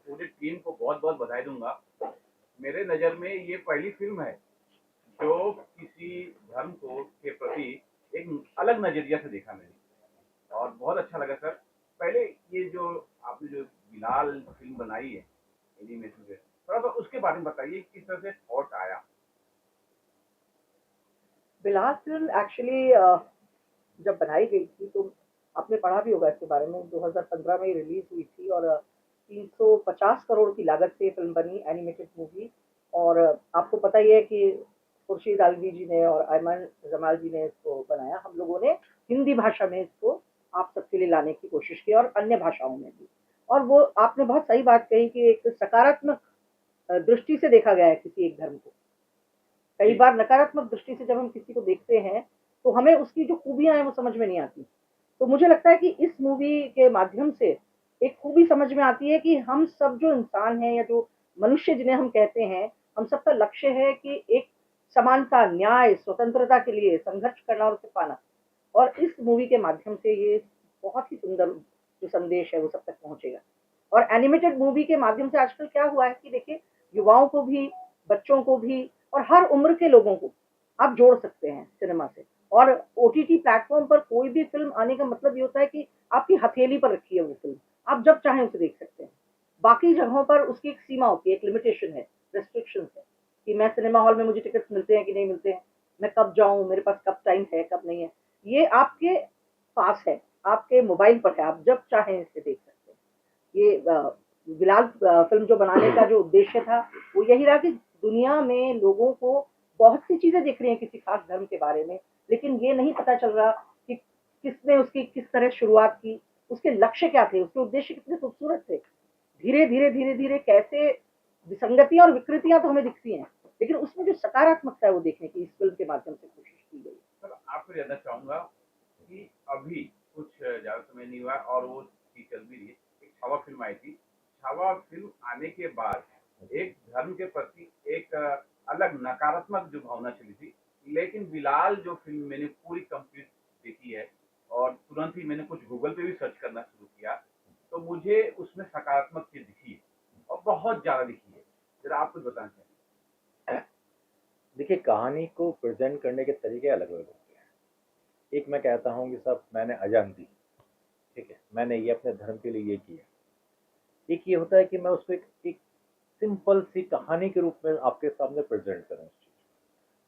पूरी टीम को बहुत बहुत बधाई दूंगा। मेरे नज़र में ये पहली फिल्म है जो किसी धर्म को के प्रति एक अलग नज़रिया से देखा मैंने, और बहुत अच्छा लगा सर। पहले ये जो आपने जो बिलाल फिल्म बनाई है एनिमेशन से, थोड़ा सा उसके बारे में बताइए, किस तरह से थॉट आया। बिलाल फिल्म एक्चुअली जब बनाई गई थी तो आपने पढ़ा भी होगा इसके बारे में, 2015 में रिलीज हुई थी और 350 करोड़ की लागत से फिल्म बनी, एनिमेटेड मूवी। और आपको पता ही है कि खुर्शीद आलवी जी ने और अयमन जमाल जी ने इसको बनाया। हम लोगों ने हिंदी भाषा में इसको आप सबके लिए लाने की कोशिश की और अन्य भाषाओं में भी। और वो आपने बहुत सही बात कही कि एक सकारात्मक दृष्टि से देखा गया है किसी एक धर्म को। कई जी। बार नकारात्मक दृष्टि से जब हम किसी को देखते हैं तो हमें उसकी जो खूबियां हैं वो समझ में नहीं आती। तो मुझे लगता है कि इस मूवी के माध्यम से एक खूबी समझ में आती है कि हम सब जो इंसान हैं या जो मनुष्य जिन्हें हम कहते हैं, हम सबका लक्ष्य है कि एक समानता, न्याय, स्वतंत्रता के लिए संघर्ष करना और उसे पाना। और इस मूवी के माध्यम से ये बहुत ही सुंदर जो संदेश है वो सब तक पहुंचेगा। और एनिमेटेड मूवी के माध्यम से आजकल क्या हुआ है कि देखिए, युवाओं को भी, बच्चों को भी और हर उम्र के लोगों को आप जोड़ सकते हैं सिनेमा से। और ओटीटी प्लेटफॉर्म पर कोई भी फिल्म आने का मतलब ये होता है कि आपकी हथेली पर रखी है वो फिल्म, आप जब चाहें उसे देख सकते हैं। बाकी जगहों पर उसकी एक सीमा होती है, एक लिमिटेशन है, रेस्ट्रिक्शन है कि मैं सिनेमा हॉल में मुझे टिकट्स मिलते हैं कि नहीं मिलते हैं, मैं कब जाऊं, मेरे पास कब टाइम है कब नहीं है। ये आपके पास है, आपके मोबाइल पर है, आप जब चाहें इसे देख सकते हैं। ये बिलाल फिल्म जो बनाने का जो उद्देश्य था वो यही रहा कि दुनिया में लोगों को बहुत सी चीजें दिख रही हैं किसी खास धर्म के बारे में, लेकिन ये नहीं पता चल रहा कि किसने उसकी किस तरह शुरुआत की, उसके लक्ष्य क्या थे, उसके उद्देश्य कितने खूबसूरत थे। धीरे धीरे कैसे विसंगतियां और विकृतियां तो हमें दिखती हैं, लेकिन उसमें जो सकारात्मकता है वो देखने की इस फिल्म के माध्यम से कोशिश की गई। सर आपको जानना चाहूंगा कि अभी कुछ ज़्यादा समय नहीं हुआ और वो चीज़ चल भी रही है। एक छावा फ़िल्म आई थी। छावा फ़िल्म आने के बाद एक धर्म के प्रति एक अलग नकारात्मक जो भावना चली थी। लेकिन बिलाल जो फ़िल्म मैंने पूरी कंप्लीट देखी है और तुरंत ही मैंने कुछ गूगल पे भी सर्च करना शुरू किया, तो मुझे उसमें सकारात्मक चीज़ दिखी है और बहुत ज़्यादा दिखी है। ज़रा आप कुछ बताना चाहें? देखिए, कहानी को प्रेजेंट करने के तरीके अलग अलग होते हैं। एक मैं कहता हूँ कि साहब मैंने अजान दी, ठीक है, मैंने ये अपने धर्म के लिए ये किया। एक ये होता है कि मैं उसको एक सिंपल सी कहानी के रूप में आपके सामने प्रेजेंट करूँ उस चीज़,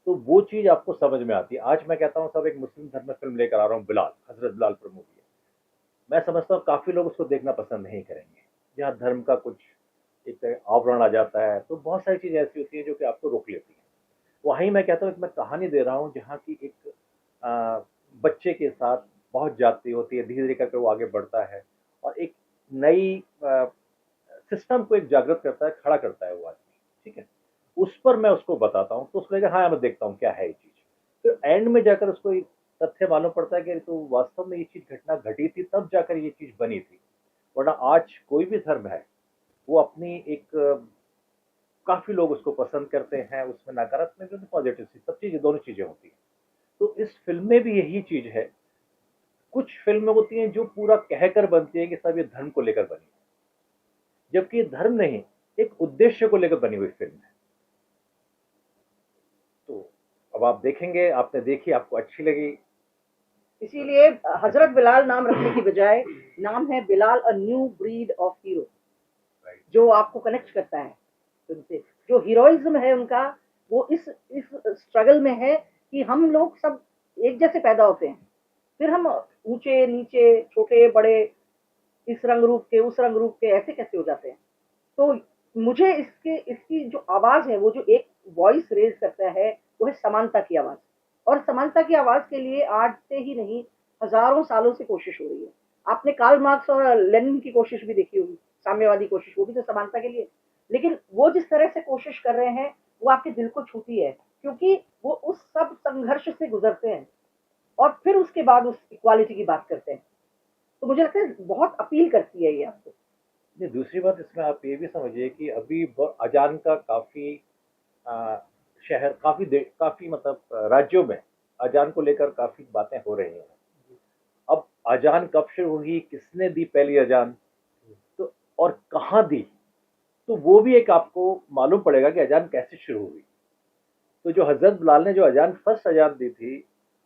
तो वो चीज़ आपको समझ में आती है। आज मैं कहता हूँ साहब एक मुस्लिम धर्म में फिल्म लेकर आ रहा हूँ, बिलाल, हजरत बिलाल पर मूवी है, मैं समझता हूँ काफ़ी लोग उसको देखना पसंद नहीं करेंगे। जहाँ धर्म का कुछ एक तरह आवरण आ जाता है तो बहुत सारी चीज़ें ऐसी होती हैं जो कि आपको रोक लेती हैं। वहीं मैं कहता हूँ कि मैं कहानी दे रहा हूँ जहाँ की एक आ, बच्चे के साथ बहुत जाती होती है, धीरे धीरे करके वो आगे बढ़ता है और एक नई सिस्टम को एक जागृत करता है, खड़ा करता है वो आदमी, ठीक है। उस पर मैं उसको बताता हूँ तो उसको लगेगा हाँ मैं देखता हूँ क्या है ये चीज़। फिर एंड में जाकर उसको एक तथ्य मालूम पड़ता है कि तो वास्तव में ये चीज़ घटना घटी थी तब जाकर ये चीज़ बनी थी। वरना आज कोई भी धर्म है वो अपनी एक काफ़ी लोग उसको पसंद करते हैं, उसमें नकारात्मक और पॉजिटिव चीज़ सब चीज़ें दोनों चीज़ें होती हैं। तो इस फ़िल्म में भी यही चीज़ है। कुछ फ़िल्में होती हैं जो पूरा कहकर बनती हैं कि सब ये धर्म को लेकर बनी है, जबकि ये धर्म नहीं, एक उद्देश्य को लेकर बनी हुई फ़िल्म है। तो अब आप देखेंगे, आपने देखी, आपको अच्छी लगी। इसीलिए हजरत बिलाल नाम रखने की बजाय नाम है Bilal, a new breed of hero, right. जो आपको कनेक्ट करता है उनसे। जो हीरोइज्म है उनका, वो इस स्ट्रगल में है कि हम लोग सब एक जैसे पैदा होते हैं, फिर हम ऊंचे नीचे, छोटे बड़े, इस रंग रूप के उस रंग रूप के ऐसे कैसे हो जाते हैं। तो मुझे इसके इसकी जो आवाज है, वो जो एक वॉइस रेज करता है, वो है समानता की आवाज। और समानता की आवाज के लिए आज से ही नहीं, हजारों सालों से कोशिश हो रही है। आपने कार्ल मार्क्स और लेनिन की कोशिश भी देखी होगी, साम्यवादी कोशिश, वो भी तो समानता के लिए। लेकिन वो जिस तरह से कोशिश कर रहे हैं वो आपके दिल को छूती है, क्योंकि वो उस सब संघर्ष से गुजरते हैं और फिर उसके बाद उस इक्वालिटी की बात करते हैं। तो मुझे लगता है बहुत अपील करती है ये आपको। नहीं, दूसरी बात इसमें आप ये भी समझिए कि अभी अजान का काफ़ी शहर, काफ़ी मतलब राज्यों में अजान को लेकर काफ़ी बातें हो रही हैं। अब अजान कब शुरू हुई, किसने दी पहली अजान, तो और कहाँ दी, तो वो भी एक आपको मालूम पड़ेगा कि अजान कैसे शुरू हुई। तो जो हजरत बिलाल ने जो अजान फर्स्ट अजान दी थी,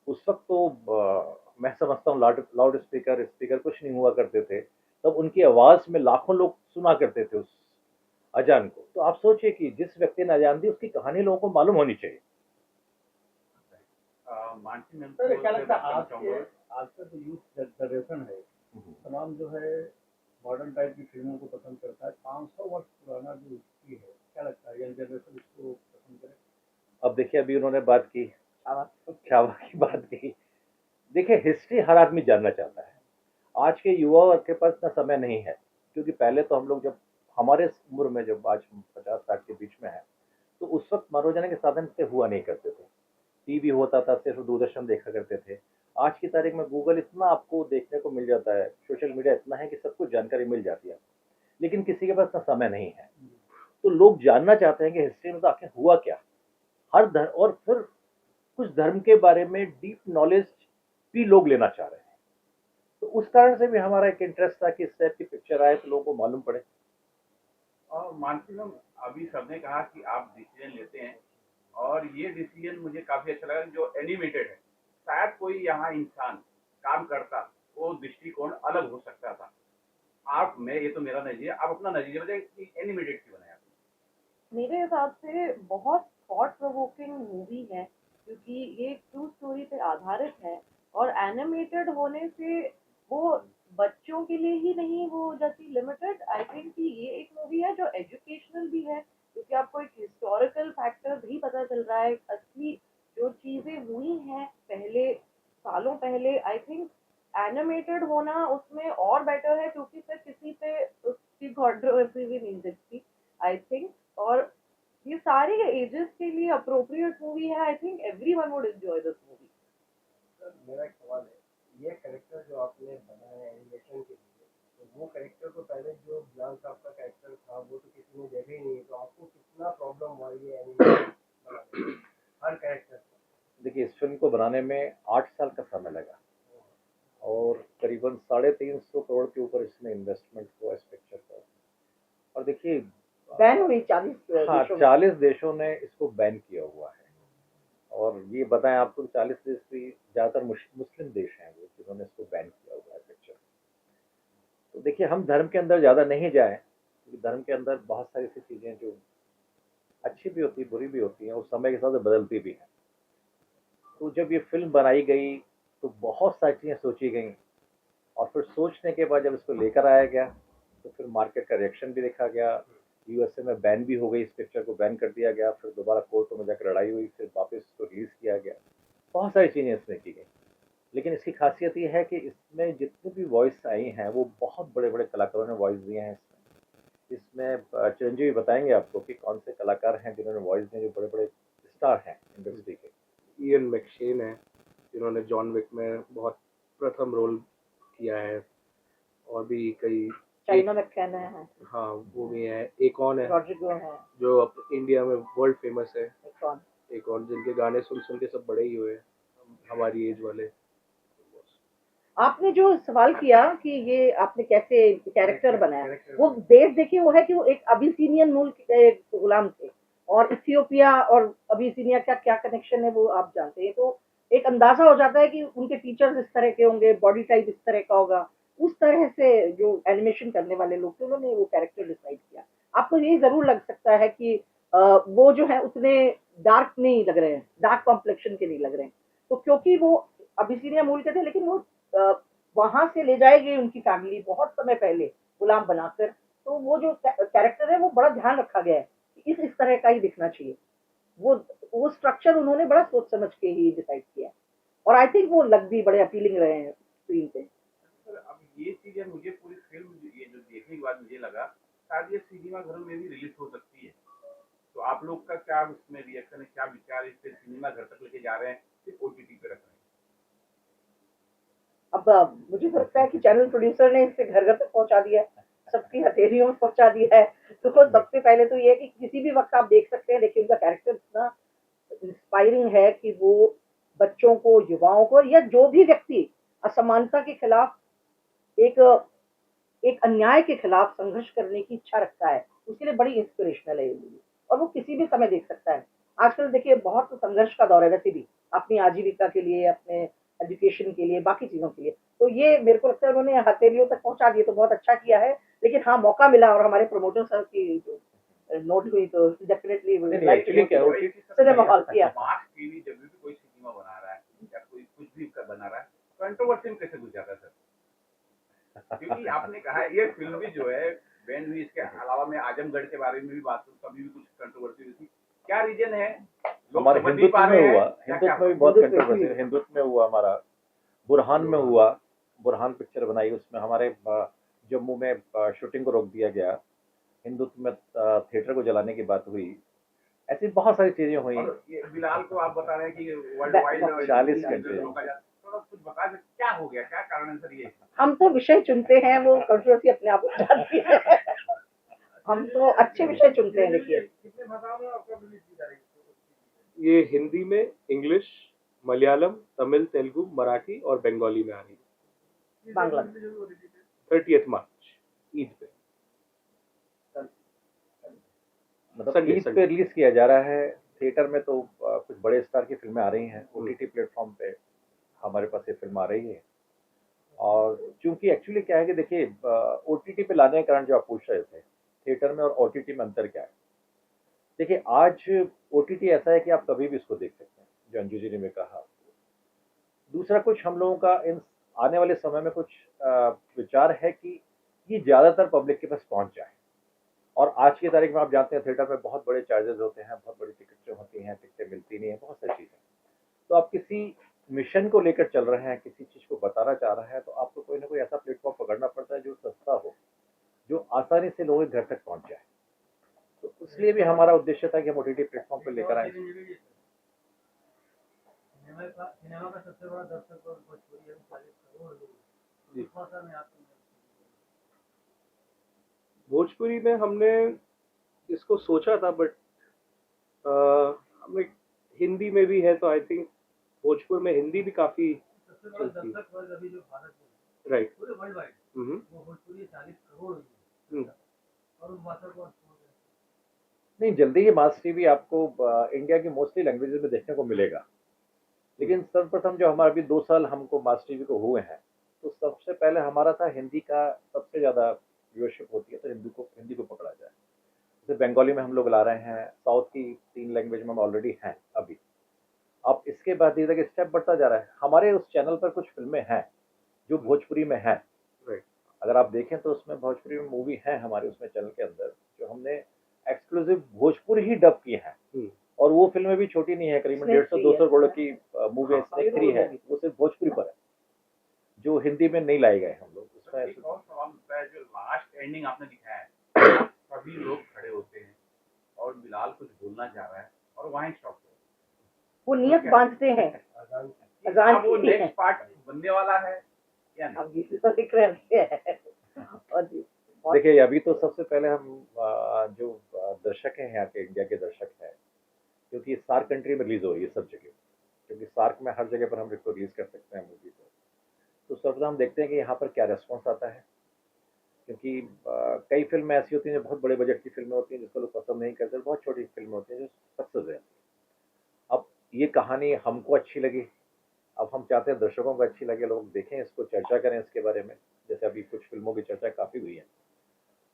उस वक्त तो मैं समझता हूँ लाउड स्पीकर स्पीकर कुछ नहीं हुआ करते थे। तब उनकी आवाज़ में लाखों लोग सुना करते थे उस अजान को। तो आप सोचिए कि जिस व्यक्ति ने अजान दी उसकी कहानी लोगों को मालूम होनी चाहिए। मानसी मैम सर को क्या से लगता बात है करना आज चाहूंगा। का जो यूथ जनरेशन है तमाम जो है मॉडर्न टाइप की फिल्मों को पसंद करता है। 500 वर्ष पुराना जो हिस्ट्री है, क्या लगता है यंग जनरेशन इसको पसंद करे? अब देखिए, अभी उन्होंने बात की, छावा। छावा की बात की। देखिए, हिस्ट्री हर आदमी जानना चाहता है। आज के युवाओं के पास इतना समय नहीं है, क्योंकि पहले तो हम लोग जब हमारे उम्र में, जब आज हम 50-60 के बीच में है, तो उस वक्त मनोरंजन के साधन से हुआ नहीं करते थे। टीवी होता था, सिर्फ दूरदर्शन देखा करते थे। आज की तारीख में गूगल इतना आपको देखने को मिल जाता है, सोशल मीडिया इतना है कि सब कुछ जानकारी मिल जाती है, लेकिन किसी के पास इतना समय नहीं है। तो लोग जानना चाहते हैं कि हिस्ट्री में तो आखिर हुआ क्या। हर धर्म, और फिर कुछ धर्म के बारे में डीप नॉलेज भी लोग लेना चाह रहे हैं। तो उस कारण से भी हमारा एक इंटरेस्ट था कि इस टाइप की पिक्चर आए तो लोगों को मालूम पड़े। और मानसी मैम, अभी सबने कहा कि आप डिसीजन लेते हैं, और ये डिसीजन मुझे काफी अच्छा लगा जो एनिमेटेड है। शायद कोई यहाँ इंसान काम करता, वो दृष्टिकोण अलग हो सकता था। आप, मैं, ये तो मेरा नजरिया, आप अपना नजरिया बताइए कि एनिमेटेड क्यों बनाया आपने? मेरे हिसाब से बहुत थॉट प्रोवोकिंग मूवी है, क्योंकि ये ट्रू स्टोरी पे आधारित है। और एनिमेटेड होने से वो बच्चों के लिए ही नहीं वो हो जाती लिमिटेड। आई थिंक कि ये एक मूवी है जो एजुकेशनल भी है, क्योंकि आपको एक हिस्टोरिकल फैक्टर भी पता चल रहा है, असली जो चीजें हुई हैं पहले, सालों पहले। आई थिंक एनिमेटेड होना उसमें और बेटर है, क्योंकि फिर किसी पे उसकी कंट्रोवर्सी भी नहीं दिखती, आई थिंक। और ये सारे एजेस के लिए अप्रोप्रिएट मूवी है। I think everyone would enjoy this movie. Sir मेरा एक सवाल है, ये कैरेक्टर जो आपने बनाया है एनिमेशन के लिए, तो वो कैरेक्टर तो पहले जो बिलाल साहब का कैरेक्टर था वो तो किसी ने देखा ही नहीं, तो आपको कितना प्रॉब्लम हुआ ये एनिमेशन बनाने में, हर कैरेक्टर का? देखिए, इस फिल्म को बनाने में 8 साल का समय लगा, और करीबन 350 करोड़ के ऊपर इसमें इन्वेस्टमेंट हुआ इस पिक्चर पर। और देखिए, बैन हुई 40 हाँ, देशों में। 40 देशों ने इसको बैन किया हुआ है। और ये बताएं आपको, 40 देश भी ज़्यादातर मुस्लिम देश हैं वो, जिन्होंने इसको बैन किया हुआ है पिक्चर। तो देखिए, हम धर्म के अंदर ज़्यादा नहीं जाए, क्योंकि धर्म के अंदर बहुत सारी ऐसी चीज़ें जो अच्छी भी होती, बुरी भी होती हैं, और समय के साथ बदलती भी हैं। तो जब ये फिल्म बनाई गई तो बहुत सारी चीज़ें सोची गई, और फिर सोचने के बाद जब इसको लेकर आया गया तो फिर मार्केट का रिएक्शन भी देखा गया। यूएसए में बैन भी हो गई, इस पिक्चर को बैन कर दिया गया, फिर दोबारा कोर्ट में जाकर लड़ाई हुई, फिर वापस इसको रिलीज़ किया गया। बहुत सारी चीज़ें इसमें की गई, लेकिन इसकी खासियत ये है कि इसमें जितनी भी वॉइस आई हैं वो बहुत बड़े बड़े कलाकारों ने वॉइस दिए हैं इसमें। चिरंजीवी बताएंगे आपको कि कौन से कलाकार हैं जिन्होंने वॉइस दिए, जो बड़े बड़े स्टार हैं इंडस्ट्री के। इयन मैकशेन है, जिन्होंने जॉन विक में बहुत प्रथम रोल किया है, और भी कई, चाइना में कहना है, हाँ वो भी है। एक और है रॉड्रिगो है, जो अब इंडिया में वर्ल्ड फेमस है, एक और। एक और जिनके गाने सुन सुन के सब बड़े ही हुए, हमारी एज वाले। आपने जो सवाल किया कि ये आपने कैसे कैरेक्टर बनाया, वो देश देखिए, वो है कि वो एक अबिसिनियन मुल्क के गुलाम थे, और इथियोपिया और अबिसिनिया का क्या कनेक्शन है वो आप जानते हैं। तो एक अंदाजा हो जाता है कि उनके टीचर्स इस तरह के होंगे, बॉडी टाइप इस तरह का होगा। उस तरह से जो एनिमेशन करने वाले लोग थे उन्होंने वो कैरेक्टर डिसाइड किया। आपको ये जरूर लग सकता है कि वो जो है उतने डार्क नहीं लग रहे हैं, डार्क कॉम्प्लेक्शन के नहीं लग रहे हैं। तो क्योंकि वो अबिसिनिया मूल के थे, लेकिन वो वहां से ले जाए गए उनकी फैमिली बहुत समय पहले गुलाम बनाकर। तो वो जो कैरेक्टर है वो बड़ा ध्यान रखा गया है कि इस तरह का ही दिखना चाहिए। वो स्ट्रक्चर उन्होंने बड़ा सोच समझ के ही डिसाइड किया, और आई थिंक वो लग भी बड़े अपीलिंग रहे हैं स्क्रीन पे। सर, अब ये चीजें मुझे पूरी फिल्म ये जो देखने के बाद मुझे लगा शायद ये सिनेमा घरों में भी रिलीज हो सकती है। तो आप लोग का क्या इसमें रिएक्शन है, क्या विचार, इससे सिनेमा घर तक लेके जा रहे हैं, सिर्फ ओटीटी पे रख रहे हैं? अब मुझे तो लगता है कि चैनल प्रोड्यूसर ने इसे घर घर तक पहुंचा दिया है, सबकी हथेलियों में पहुंचा दिया है। तो सबसे पहले तो ये है कि किसी भी वक्त आप देख सकते हैं, लेकिन उनका कैरेक्टर इतना इंस्पायरिंग है कि वो बच्चों को, युवाओं को, या जो भी व्यक्ति असमानता के खिलाफ, एक एक अन्याय के खिलाफ संघर्ष करने की इच्छा रखता है, उसके लिए बड़ी इंस्पिरेशनल है ये मूवी, और वो किसी भी समय देख सकता है। आजकल देखिए बहुत संघर्ष का दौर है वैसे भी, अपनी आजीविका के लिए, अपने एजुकेशन के लिए, बाकी चीज़ों के लिए। तो ये मेरे को लगता है उन्होंने हथेलियों तक पहुँचा दिए तो बहुत अच्छा किया है। लेकिन हाँ, मौका मिला और हमारे प्रमोटर साहब की जो नोट हुई तो डेफिनेटली नहीं, नहीं, actually क्या है, सिनेमा हॉल किया। मास टीवी जब भी कोई सिनेमा बना रहा है या कोई कुछ भी बना रहा है, कंट्रोवर्सी में कैसे घुस जाता है सर? क्योंकि आपने कहा ये फिल्म भी जो है बैंड हुई, इसके अलावा मैं आजमगढ़ के बारे में भी बात करूँ, कभी भी कुछ कंट्रोवर्सी हुई थी, क्या रीजन है? लोग हमारे समझ नहीं हिंदुत्व पा में रहे हैं हुआ, या क्या हिंदुत्व में भी हुआ? बहुत हिंदुत्व में कंट्रोवर्सी, हुई। हिंदुत्व में हुआ हमारा, बुरहान में हुआ, बुरहान पिक्चर बनाई, उसमें हमारे जम्मू में शूटिंग को रोक दिया गया, हिंदुत्व में थिएटर को जलाने की बात हुई, ऐसी बहुत सारी चीजें हुई। और ये बिलाल को आप बता रहे हैं कि वर्ल्ड वाइड 40 कंट्री थोड़ा कुछ बता दे, क्या हो गया, क्या कारण है सर ये? हम तो विषय चुनते हैं, वो कंट्रोवर्सी अपने आप हो जाती है। हम तो अच्छे विषय चुनते हैं। देखिए कितने भाषाओं में आपका रिलीज की जा रही है? ये हिंदी में, इंग्लिश, मलयालम, तमिल, तेलुगु, मराठी और बंगाली में आ रही है। बांग्ला 30th मार्च, ईद पे। मतलब Sunday, ईद पे Sunday। रिलीज किया जा रहा है। थिएटर में तो कुछ बड़े स्टार की फिल्में आ रही हैं, ओटीटी प्लेटफॉर्म पे हमारे पास ये फिल्म आ रही है। और चूंकि एक्चुअली क्या है कि देखिए, ओटीटी पे लाने के कारण जो आप पूछ रहे थे, थिएटर में और ओटीटी में अंतर क्या है? देखिए, आज ओटीटी ऐसा है कि आप कभी भी इसको देख सकते हैं, जो अंजू जी ने भी कहा। दूसरा, कुछ हम लोगों का इन आने वाले समय में कुछ विचार है कि ये ज़्यादातर पब्लिक के पास पहुंच जाए। और आज की तारीख में आप जानते हैं थिएटर में बहुत बड़े चार्जेस होते हैं, बहुत बड़ी टिकटें होती हैं, टिकटें मिलती नहीं है, बहुत सारी चीज़ें। तो आप किसी मिशन को लेकर चल रहे हैं, किसी चीज़ को बताना चाह रहे हैं, तो आपको कोई ना कोई ऐसा प्लेटफॉर्म पकड़ना पड़ता है जो सस्ता हो, जो आसानी से लोगों के घर तक पहुंच जाए। तो इसलिए भी हमारा उद्देश्य था कि हम ओटीटी प्लेटफॉर्म पर लेकर आए। सिनेमा का सबसे बड़ा दर्शक और भोजपुरी है, 40 करोड़ लोग। इस भाषा में आप भोजपुरी में हमने इसको सोचा था, बट हमने हिंदी में भी है, तो आई थिंक भोजपुर में हिंदी भी काफी सबसे बड़ा चलती है। दर्शक वर्ग अभी जो भारत में राइट। पूरे वर्ल्ड वाइड वो भोजपुरी 40 करोड़ हुई है। और उस भाषा को नहीं, जल्दी ही मास टीवी आपको इंडिया की मोस्टली लैंग्वेजेस में देखने को मिलेगा। लेकिन सर्वप्रथम जो हमारे अभी 2 साल हमको मास टीवी को हुए हैं, तो सबसे पहले हमारा था हिंदी का सबसे ज़्यादा व्यूअरशिप होती है, तो हिंदी को पकड़ा जाए। जैसे बंगाली में हम लोग ला रहे हैं, साउथ की 3 लैंग्वेज में हम ऑलरेडी हैं अभी। अब इसके बाद धीरे धीरे स्टेप बढ़ता जा रहा है। हमारे उस चैनल पर कुछ फिल्में हैं जो भोजपुरी में हैं। राइट। अगर आप देखें तो उसमें भोजपुरी में मूवी है हमारे उसमें चैनल के अंदर, जो हमने एक्सक्लूसिव भोजपुरी ही डब की हैं। और वो फिल्में भी छोटी नहीं है, करीबन 150-200 करोड़ की मूवी स्नेक 3 है, वो सिर्फ भोजपुरी पर है, जो हिंदी में नहीं लाए गए हम लोग उसमें। एक और सवाल होता है, जो लास्ट एंडिंग आपने दिखाया है, सभी लोग खड़े होते हैं और बिलाल कुछ बोलना चाह रहा है और वहीं स्टॉप हो, वो नियत बांधते हैं अजान अब वो की। नेक्स्ट पार्ट बनने वाला है या नहीं? अब ये तो दिख रहे हैं। और जी, देखिए, अभी तो सबसे पहले हम जो दर्शक हैं यहाँ के, इंडिया के दर्शक हैं, क्योंकि सार्क कंट्री में रिलीज हो रही है सब जगह, क्योंकि सार्क में हर जगह पर हम इसको रिलीज कर सकते हैं मूवी को। तो सर्वप्रथम हम देखते हैं कि यहाँ पर क्या रेस्पॉन्स आता है, क्योंकि कई फिल्में ऐसी होती हैं जो बहुत बड़े बजट की फिल्में होती हैं जिसको लोग पसंद नहीं करते, बहुत छोटी फिल्में होती हैं जो सक्सेस है। अब ये कहानी हमको अच्छी लगी, अब हम चाहते हैं दर्शकों को अच्छी लगे, लोग देखें इसको, चर्चा करें इसके बारे में, जैसे अभी कुछ फिल्मों की चर्चा काफ़ी हुई है।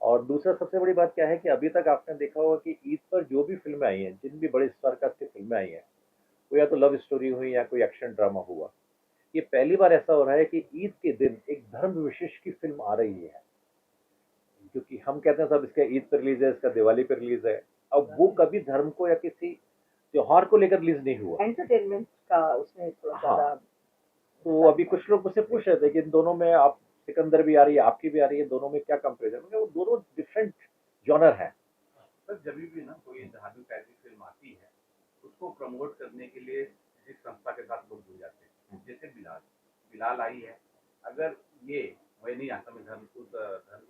और दूसरा सबसे बड़ी बात क्या है कि अभी तक आपने देखा होगा कि ईद पर जो भी फिल्में आई हैं, जिन भी बड़े स्टार कास्ट की फिल्में आई हैं, वो या तो लव स्टोरी हुई या कोई एक्शन ड्रामा हुआ, ये पहली बार ऐसा हो रहा है कि ईद के दिन एक धर्म विशेष की फिल्म आ रही है। क्योंकि हम कहते हैं सब इसका ईद पर रिलीज है, इसका दिवाली पर रिलीज है, अब वो कभी धर्म को या किसी त्योहार को लेकर रिलीज नहीं हुआ। एंटरटेनमेंट का उसमें थोड़ा ज़्यादा। तो अभी कुछ लोग मुझसे पूछ रहे थे कि इन दोनों में, आप सिकंदर भी आ रही है, आपकी भी आ रही है, दोनों में क्या कंपेरिजन? वो दोनों डिफरेंट जॉनर है। सर जब भी ना कोई धार्मिक टाइप की फिल्म आती है, उसको प्रमोट करने के लिए जिस संस्था के साथ लोग जुड़ जाते हैं, जैसे बिलाल आई है, अगर ये मैं नहीं जानता, मैं धर्म के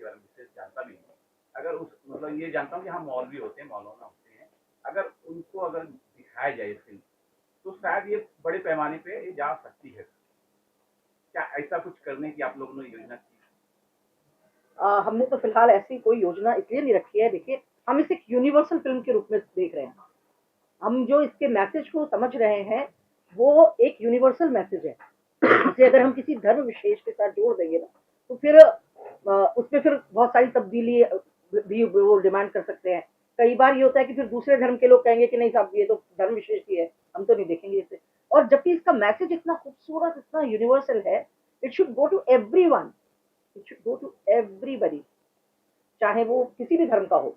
बारे में विशेष जानता भी नहीं, अगर उस मतलब ये जानता हूँ कि हाँ मौलवी होते हैं, मौलाना होते हैं, अगर उनको अगर दिखाया जाए फिल्म, तो शायद ये बड़े पैमाने पे ये जा सकती है। क्या ऐसा कुछ करने की आप लोगों ने योजना की? हमने तो फिलहाल ऐसी कोई योजना इसलिए नहीं रखी है। देखिए, हम इसे एक यूनिवर्सल फिल्म के रूप में देख रहे हैं। हम जो इसके मैसेज को समझ रहे हैं वो एक यूनिवर्सल मैसेज है। इसे अगर हम किसी धर्म विशेष के साथ जोड़ देंगे ना तो फिर उसमें फिर बहुत सारी तब्दीली भी वो डिमांड कर सकते हैं। कई बार ये होता है कि फिर दूसरे धर्म के लोग कहेंगे कि नहीं साहब ये तो धर्म विशेष की है, हम तो नहीं देखेंगे इसे। और जबकि इसका मैसेज इतना खूबसूरत, इतना यूनिवर्सल है, it should go to everyone, it should go to everybody, चाहे वो किसी भी धर्म का हो।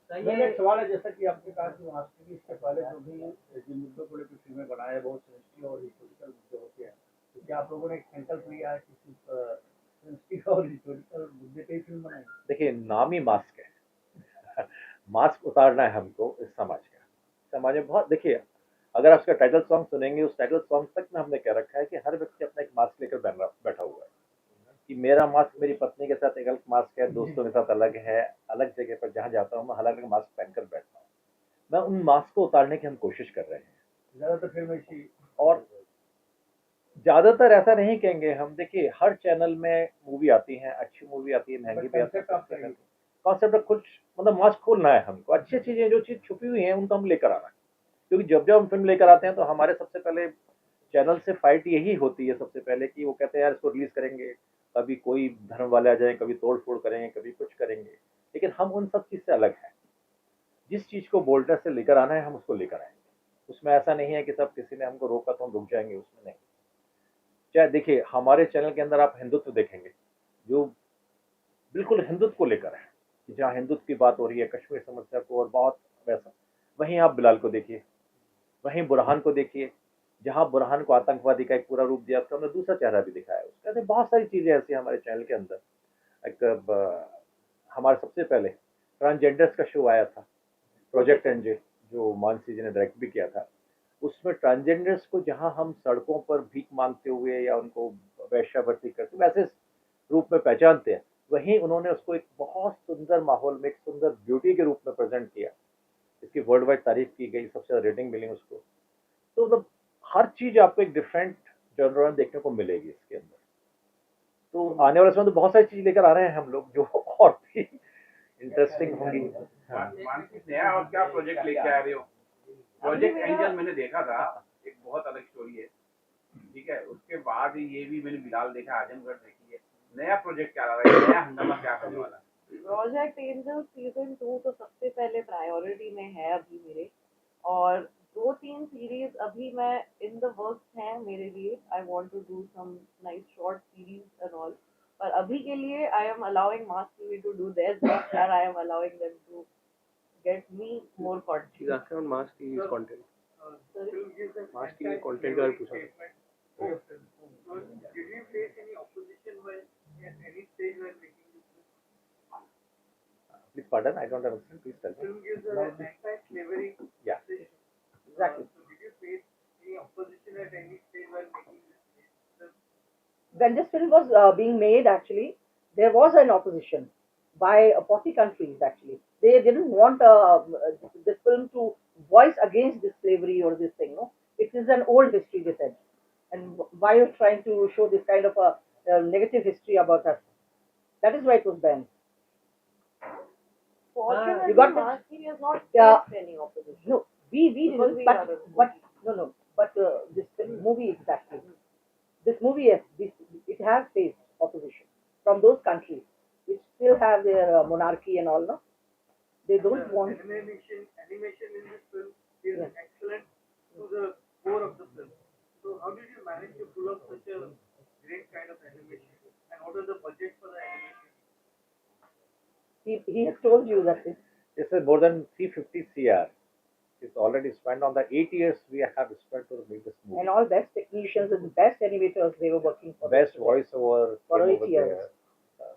मेरा एक सवाल है, जैसा कि आपने कहा कि मास्टर इसके पहले जो भी जिन मुद्दों को लेकर फिल्में बनाए बहुत सेंसिटिव और हिस्टोरिकल मुद्दे होते हैं, तो क्या आप लोगों ने एक संकल्प लिया है कि सिर्फ सेंसिटिव और हिस्टोरिकल मुद्दे पे ही फिल्म बनाएंगे? देखिए, नाम ही मास्क है। मास्क उतारना है हमको इस समाज का। समाज में बहुत, देखिए अगर आप उसका टाइटल सॉन्ग सुनेंगे, उस टाइटल सॉन्ग तक में हमने क्या रखा है कि हर व्यक्ति अपना एक मास्क लेकर बैठा हुआ है कि मेरा मास्क मेरी पत्नी के साथ एक अलग मास्क है, दोस्तों के साथ अलग है, अलग जगह पर जहाँ जाता हूँ मैं अलग अलग मास्क पहनकर बैठता हूँ। मैं उन मास्क को उतारने की हम कोशिश कर रहे हैं। ज़्यादातर फिल्में इसी और ज़्यादातर ऐसा नहीं कहेंगे हम, देखिए हर चैनल में मूवी आती है, अच्छी मूवी आती है, महंगी भी आती है। कॉन्सेप्ट कुछ मतलब मास्क खोलना है हमको, अच्छी चीज़ें जो चीज़ छुपी हुई हैं उनको हम लेकर आना है। क्योंकि जब जब हम फिल्म लेकर आते हैं तो हमारे सबसे पहले चैनल से फाइट यही होती है सबसे पहले कि वो कहते हैं यार इसको रिलीज करेंगे, कभी कोई धर्म वाले आ जाए, कभी तोड़ फोड़ करेंगे, कभी कुछ करेंगे, लेकिन हम उन सब चीज़ से अलग हैं। जिस चीज़ को बोल्डनेस से लेकर आना है हम उसको लेकर आएंगे। उसमें ऐसा नहीं है कि सब किसी ने हमको रोका तो हम रुक जाएंगे, उसमें नहीं। चाहे देखिए हमारे चैनल के अंदर आप हिंदुत्व देखेंगे जो बिल्कुल हिंदुत्व को लेकर है, कि जहाँ हिंदुत्व की बात हो रही है, कश्मीर समस्या को और बहुत वैसा। वहीं आप बिलाल को देखिए, वहीं बुरहान को देखिए, जहाँ बुरहान को आतंकवादी का एक पूरा रूप दिया, उसका हमने दूसरा चेहरा भी दिखाया। उसके अंदर बहुत सारी चीज़ें ऐसी हमारे चैनल के अंदर। एक हमारे सबसे पहले ट्रांसजेंडर्स का शो आया था, प्रोजेक्ट एनजे, जो मानसी जी ने डायरेक्ट भी किया था। उसमें ट्रांसजेंडर्स को जहाँ हम सड़कों पर भीख मांगते हुए या उनको वैश्यावृत्ति करते वैसे रूप में पहचानते हैं, वहीं उन्होंने उसको एक बहुत सुंदर माहौल में, एक सुंदर ब्यूटी के रूप में प्रेजेंट किया। इसकी वर्ल्ड वाइड तारीफ की गई, सबसे ज़्यादा रेटिंग मिली उसको। तो मतलब हर चीज़ आपको एक डिफरेंट जॉनर में देखने को मिलेगी इसके अंदर। तो आने वाले समय तो बहुत सारी चीज़ लेकर आ रहे हैं हम लोग जो और भी इंटरेस्टिंग होंगी। मानसिक नया और क्या प्रोजेक्ट लेके आ रहे हो? प्रोजेक्ट एंजल मैंने देखा था, एक बहुत अलग स्टोरी है, ठीक है। उसके बाद ये भी मैंने बिलाल देखा, आजमगढ़ देखी है। नया प्रोजेक्ट क्या आ रहा है, नया हंगामा क्या करने वाला है? प्रोजेक्ट एंजल सीजन 2 तो सबसे पहले प्रायोरिटी में है अभी मेरे, और 2-3 सीरीज अभी मैं इन द वर्क्स हैं मेरे लिए। I want to do some nice short series and all, पर अभी के लिए I am allowing Mass TV to do their job and I am allowing them to get me more She's content. asking on Mass TV's content. Mass TV content का पूछा था। Did you face any opposition when at any stage when making this film? Please pardon, I don't understand. Please tell me. Film gives an anti-slavery Yeah. message. Exactly. So did you face any opposition at any stage while making this film? When this film was being made, actually, there was an opposition by 40 countries. Actually, they didn't want this film to voice against this slavery or this thing. No, it is an old history, they said, and why you're trying to show this kind of a negative history about us? That is why it was banned. Fortunately, You got it? Mass TV has not Yeah. faced any opposition. No, we Because didn't, we but are a no, but this film, movie exactly. This movie, yes, it has faced opposition from those countries which still have their monarchy and all. No, they don't want. Animation in this film is Yes. excellent to the core of the film. So how did you manage to pull off such a great kind of animation? And what was the budget for the animation? He has told you that This is more than 350 CR. It's already spent on the 8 years we have spent to make this movie. and all best technicians and best animators they were working for. Best this. voiceover For came 8 over years. there.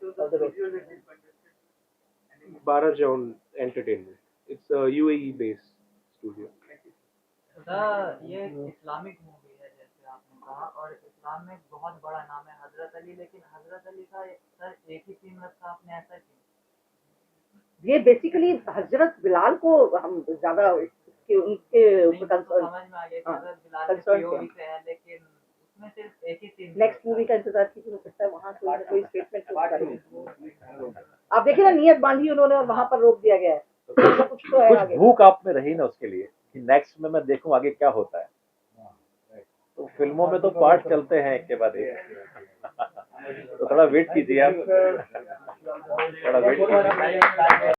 So All the the best. visual that is fantastic. Barajaun Entertainment. It's a UAE based studio. ये Islamic movie है जैसे आपने कहा, और इस्लाम में एक बहुत बड़ा नाम है हजरत अली, लेकिन हजरत अली का सर एक ही सीन रखा आपने, ऐसा क्यों? ये बेसिकली हजरत बिलाल को हम ज्यादा उनके नहीं, ऊपर तो concern- समझ में आ गया कि हाँ, हजरत बिलाल के concern POV थे। से है, लेकिन उसमें सिर्फ एक ही सीन नेक्स्ट मूवी का इंतजार कीजिए, हो सकता है वहाँ कोई ना कोई स्टेटमेंट। आप देखिए ना, नियत बांधी उन्होंने और वहाँ पर रोक दिया गया है, तो कुछ तो है कुछ आगे। भूख आप में रही ना उसके लिए कि नेक्स्ट में मैं देखूं आगे क्या होता है। तो फिल्मों में तो पार्ट चलते हैं एक के बाद एक। तो थोड़ा वेट कीजिए आप, थोड़ा वेट कीजिए।